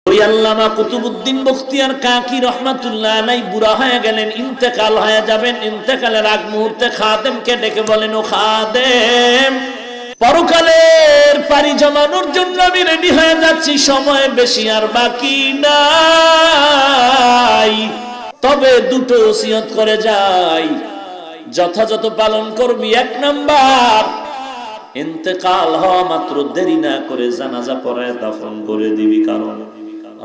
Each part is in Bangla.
ওই আল্লামা কুতুবউদ্দিন বখতিয়ার কাকি রহমাতুল্লাহ আলাইহি বুড়া হয়ে গেলেন, ইন্তেকাল হয়ে যাবেন। ইন্তেকালের আগ মুহূর্তে খাদেমকে ডেকে বলেন, ও খাদেম, পরকালের পাড়ি জমানোর জন্য আমি রেডি হয়ে যাচ্ছি, সময় বেশি আর বাকি নাই, তবে দুটো ওসিয়ত করে যাই, যথাযথ পালন করবি। এক নাম্বার, ইন্তেকাল হওয়া মাত্র দেরি না করে জানাজা পড়ায় দাফন করে দিবি, কারণ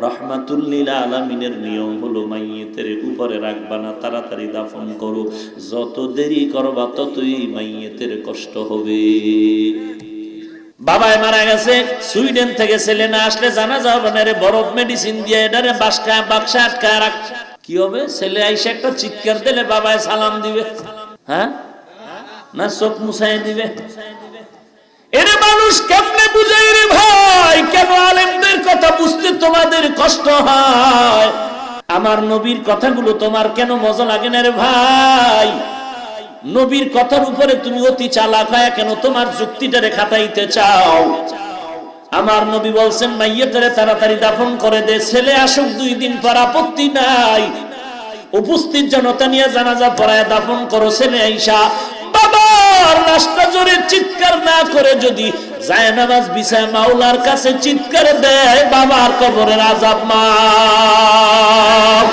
রহমাতুল লিল আলামিনের নিয়ম হলো মাইয়িতের উপরে রাখবা না, তাড়াতাড়ি দাফন করো, যত দেরি করবা ততই মাইয়িতের কষ্ট হবে। বাবাই মারা গেছে, সুইডেন থেকে ছেলে না আসলে জানাজা হবে না রে, বরফ মেডিসিন দিয়ে এটারে বাক্সে আটকায় রাখ। কি হবে? ছেলে আইসা একটা চিৎকার দিলে বাবায় সালাম দিবে, হ্যাঁ না চোখ মুছাই দিবে? এরে মানুষ কেমনে বুঝাই রে ভাই? কেন আলেমদের কথা বুঝতে তোমাদের কষ্ট হয়? আমার নবীর কথাগুলো তোমার কেন মজা লাগে না রে ভাই? নবীর কথার উপরে তুমি অতি চালাক হয় কেন তোমার যুক্তিটারে খাটাইতে চাও? আমার নবী বলছেন মাইয়িতের তাড়াতাড়ি দাফন করে দে, ছেলে আসুক 2 দিন পর আপত্তি নাই, উপস্থিত জনতা নিয়ে জানাজা পড়ায় দাফন করো। ছেলে আইসা বাবার লাশটা জোরে চিৎকার না করে যদি জায়নামাজ বিছায় মাওলার কাছে চিৎকার দেয়, বাবার কবরের আযাব মাফ।